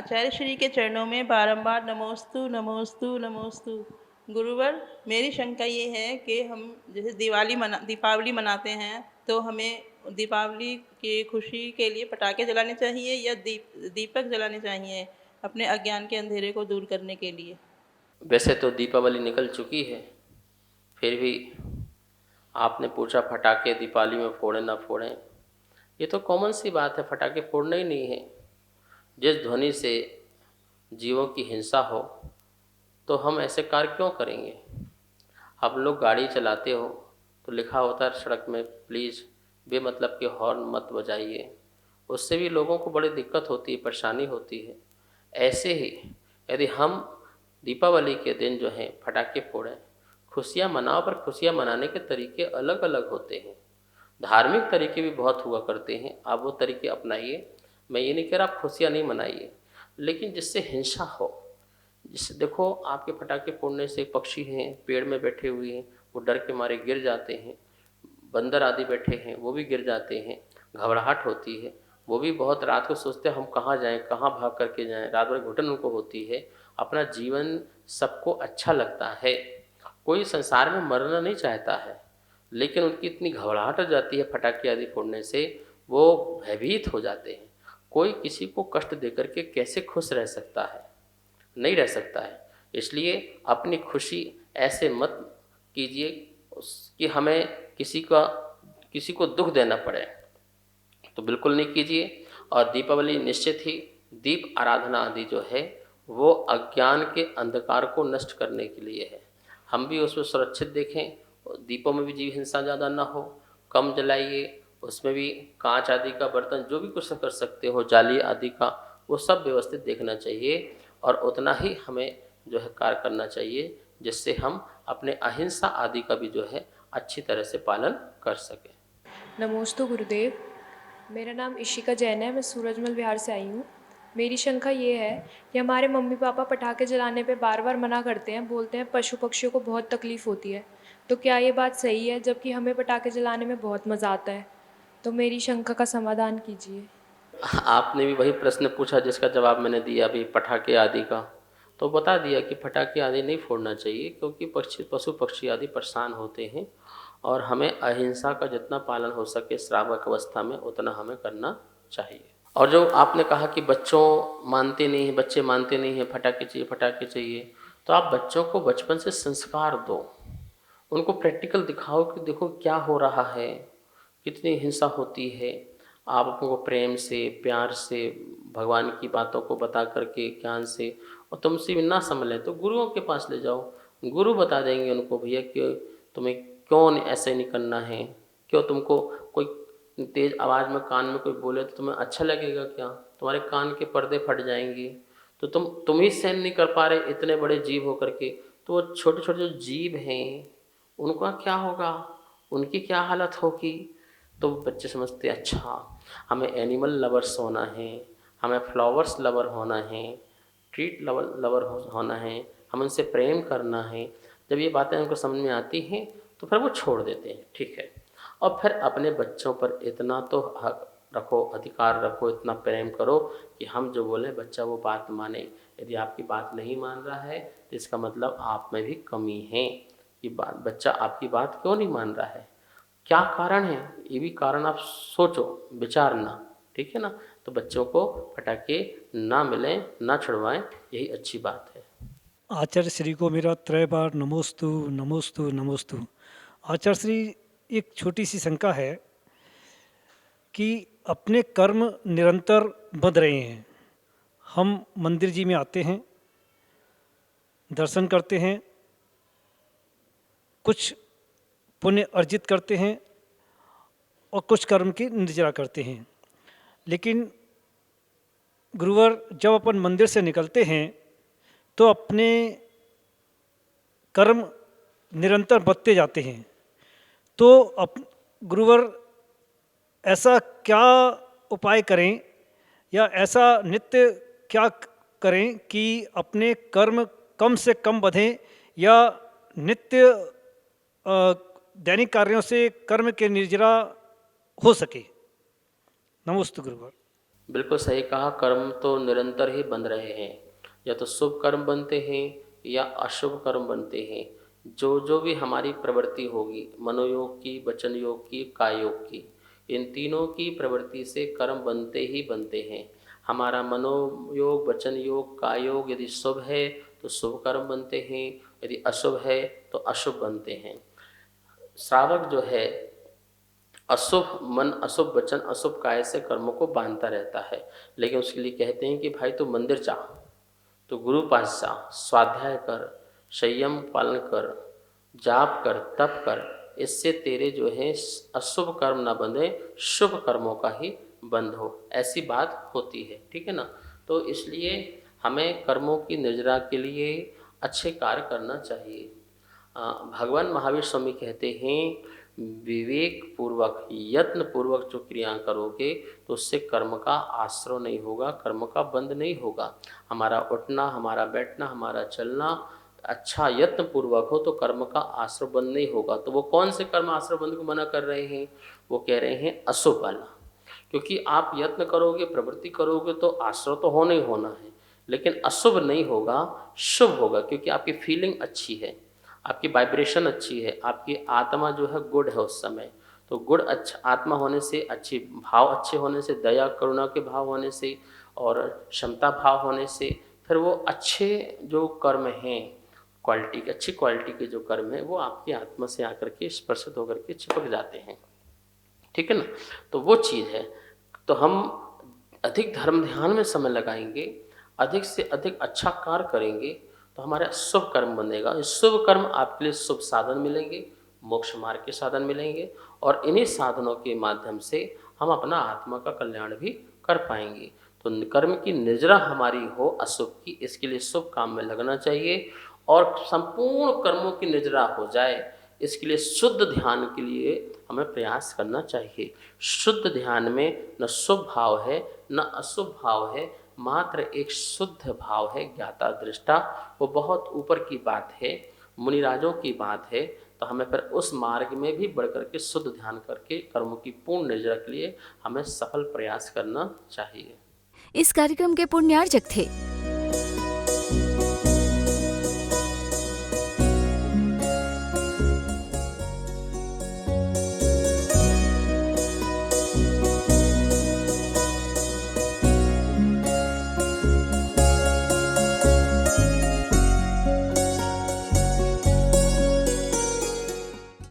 आचार्य श्री के चरणों में बारंबार नमोस्तु नमोस्तु नमोस्तु। गुरुवर, मेरी शंका ये है कि हम जैसे दीपावली मनाते हैं, तो हमें दीपावली की खुशी के लिए पटाखे जलाने चाहिए या दीपक जलाने चाहिए अपने अज्ञान के अंधेरे को दूर करने के लिए? वैसे तो दीपावली निकल चुकी है, फिर भी आपने पूछा फटाके दीपावली में फोड़ें ना फोड़ें। ये तो कॉमन सी बात है, फटाके फोड़ना ही नहीं है। जिस ध्वनि से जीवों की हिंसा हो तो हम ऐसे कार्य क्यों करेंगे। आप लोग गाड़ी चलाते हो तो लिखा होता है सड़क में, प्लीज़ बेमतलब के हॉर्न मत बजाइए। उससे भी लोगों को बड़ी दिक्कत होती है, परेशानी होती है। ऐसे ही यदि हम दीपावली के दिन जो है फटाके फोड़ें, खुशियाँ मनाओ, पर खुशियाँ मनाने के तरीके अलग अलग होते हैं। धार्मिक तरीके भी बहुत हुआ करते हैं, आप वो तरीके अपनाइए। मैं ये नहीं कह रहा आप खुशियाँ नहीं मनाइए, लेकिन जिससे हिंसा हो, जिससे देखो आपके पटाखे फोड़ने से पक्षी हैं पेड़ में बैठे हुए हैं, वो डर के मारे गिर जाते हैं। बंदर आदि बैठे हैं वो भी गिर जाते हैं, घबराहट होती है। वो भी बहुत रात को सोचते हैं हम कहाँ जाएं, कहाँ भाग करके जाएं, रात भर घुटन उनको होती है। अपना जीवन सबको अच्छा लगता है, कोई संसार में मरना नहीं चाहता है, लेकिन उनकी इतनी घबराहट हो जाती है फटाके आदि फोड़ने से, वो भयभीत हो जाते हैं। कोई किसी को कष्ट देकर के कैसे खुश रह सकता है, नहीं रह सकता है। इसलिए अपनी खुशी ऐसे मत कीजिए कि हमें किसी को दुख देना पड़े, तो बिल्कुल नहीं कीजिए। और दीपावली निश्चित ही दीप आराधना आदि जो है वो अज्ञान के अंधकार को नष्ट करने के लिए है। हम भी उसमें सुरक्षित देखें, दीपों में भी जीव हिंसा ज़्यादा ना हो, कम जलाइए। उसमें भी कांच आदि का बर्तन जो भी कुछ कर सकते हो, जाली आदि का, वो सब व्यवस्थित देखना चाहिए। और उतना ही हमें जो है कार्य करना चाहिए जिससे हम अपने अहिंसा आदि का भी जो है अच्छी तरह से पालन कर सकें। नमोस्तु गुरुदेव। मेरा नाम इशिका जैन है, मैं सूरजमल बिहार से आई हूँ। मेरी शंका ये है कि हमारे मम्मी पापा पटाखे जलाने पे बार बार मना करते हैं, बोलते हैं पशु पक्षियों को बहुत तकलीफ़ होती है। तो क्या ये बात सही है, जबकि हमें पटाखे जलाने में बहुत मज़ा आता है? तो मेरी शंका का समाधान कीजिए। आपने भी वही प्रश्न पूछा जिसका जवाब मैंने दिया अभी, पटाखे आदि का। तो बता दिया कि पटाखे आदि नहीं फोड़ना चाहिए, क्योंकि पशु पक्षी आदि परेशान होते हैं। और हमें अहिंसा का जितना पालन हो सके श्रावक अवस्था में उतना हमें करना चाहिए। और जो आपने कहा कि बच्चे मानते नहीं हैं, फटाके चाहिए, तो आप बच्चों को बचपन से संस्कार दो, उनको प्रैक्टिकल दिखाओ कि देखो क्या हो रहा है, कितनी हिंसा होती है। आप उनको प्रेम से प्यार से भगवान की बातों को बता करके ज्ञान से, और तुमसे भी ना समझ लें तो गुरुओं के पास ले जाओ, गुरु बता देंगे उनको, भैया कि तुम्हें क्यों ऐसे नहीं करना है। क्यों तुमको कोई तेज़ आवाज़ में कान में कोई बोले तो तुम्हें अच्छा लगेगा क्या? तुम्हारे कान के पर्दे फट जाएंगे। तो तुम ही सहन नहीं कर पा रहे इतने बड़े जीव होकर के, तो वो छोटे छोटे जो जीव हैं उनका क्या होगा, उनकी क्या हालत होगी। तो बच्चे समझते अच्छा हमें एनिमल लवर्स होना है, हमें फ्लावर्स लवर होना है, ट्रीट लवर होना है, हम उनसे प्रेम करना है। जब ये बातें उनको समझ में आती हैं तो फिर वो छोड़ देते हैं, ठीक है। और फिर अपने बच्चों पर इतना तो हक रखो, अधिकार रखो, इतना प्रेम करो कि हम जो बोले बच्चा वो बात माने। यदि आपकी बात नहीं मान रहा है तो इसका मतलब आप में भी कमी है कि बच्चा आपकी बात क्यों नहीं मान रहा है, क्या कारण है। ये भी कारण आप सोचो, विचारना, ठीक है ना। तो बच्चों को पटाखे ना मिलें, ना छुड़वाएं, यही अच्छी बात है। आचार्य श्री को मेरा त्रय बार नमोस्तु नमोस्तु नमोस्तु। आचार्य श्री, एक छोटी सी शंका है कि अपने कर्म निरंतर बंध रहे हैं। हम मंदिर जी में आते हैं, दर्शन करते हैं, कुछ पुण्य अर्जित करते हैं और कुछ कर्म की निर्जरा करते हैं। लेकिन गुरुवर, जब अपन मंदिर से निकलते हैं तो अपने कर्म निरंतर बढ़ते जाते हैं। तो गुरुवर, ऐसा क्या उपाय करें या ऐसा नित्य क्या करें कि अपने कर्म कम से कम बढ़ें या नित्य दैनिक कार्यों से कर्म के निर्जरा हो सके? नमोस्तु गुरुवर। बिल्कुल सही कहा। कर्म तो निरंतर ही बन रहे हैं, या तो शुभ कर्म बनते हैं या अशुभ कर्म बनते हैं। जो जो भी हमारी प्रवृत्ति होगी, मनोयोग की, वचन योग की, काय योग की, इन तीनों की प्रवृत्ति से कर्म बनते ही बनते हैं। हमारा मनोयोग, वचन योग, काय योग यदि शुभ है तो शुभ कर्म बनते हैं, यदि अशुभ है तो अशुभ बनते हैं। श्रावक जो है अशुभ मन, अशुभ वचन, अशुभ काय से कर्मों को बांधता रहता है, लेकिन उसके लिए कहते हैं कि भाई तू मंदिर जा, तो गुरु पास जा, स्वाध्याय कर, संयम पालन कर, जाप कर, तप कर। इससे तेरे जो है अशुभ कर्म ना बंधे, शुभ कर्मों का ही बंध हो, ऐसी बात होती है। ठीक है ना। तो इसलिए हमें कर्मों की निर्जरा के लिए अच्छे कार्य करना चाहिए। भगवान महावीर स्वामी कहते हैं, विवेक पूर्वक, यत्न पूर्वक जो क्रिया करोगे तो उससे कर्म का आश्रय नहीं होगा, कर्म का बंध नहीं होगा। हमारा उठना, हमारा बैठना, हमारा चलना अच्छा यत्न पूर्वक हो तो कर्म का आश्रय बंध नहीं होगा। तो वो कौन से कर्म आश्रय बंध को मना कर रहे हैं? वो कह रहे हैं अशुभ वाला। क्योंकि आप यत्न करोगे, प्रवृत्ति करोगे तो आश्रय तो होना ही होना है, लेकिन अशुभ नहीं होगा, शुभ होगा। क्योंकि आपकी फीलिंग अच्छी है, आपकी वाइब्रेशन अच्छी है, आपकी आत्मा जो है गुड है उस समय। तो गुड अच्छा आत्मा होने से, अच्छी भाव अच्छे होने से, दया करुणा के भाव होने से और क्षमता भाव होने से, फिर वो अच्छे जो कर्म हैं, क्वालिटी के, अच्छी क्वालिटी के जो कर्म हैं, वो आपकी आत्मा से आकर के स्पर्शित होकर के चिपक जाते हैं। ठीक है ना। तो वो चीज़ है। तो हम अधिक धर्म ध्यान में समय लगाएंगे, अधिक से अधिक अच्छा कार्य करेंगे तो हमारा शुभ कर्म बनेगा। इस शुभ कर्म आपके लिए शुभ साधन मिलेंगे, मोक्ष मार्ग के साधन मिलेंगे, और इन्हीं साधनों के माध्यम से हम अपना आत्मा का कल्याण भी कर पाएंगे। तो कर्म की निर्जरा हमारी हो अशुभ की, इसके लिए शुभ काम में लगना चाहिए, और संपूर्ण कर्मों की निर्जरा हो जाए इसके लिए शुद्ध ध्यान के लिए हमें प्रयास करना चाहिए। शुद्ध ध्यान में न शुभ भाव है न अशुभ भाव है, मात्र एक शुद्ध भाव है, ज्ञाता दृष्टा। वो बहुत ऊपर की बात है, मुनिराजों की बात है। तो हमें फिर उस मार्ग में भी बढ़ करके शुद्ध ध्यान करके कर्मों की पूर्ण निर्जरा के लिए हमें सफल प्रयास करना चाहिए। इस कार्यक्रम के पुण्यार्जक थे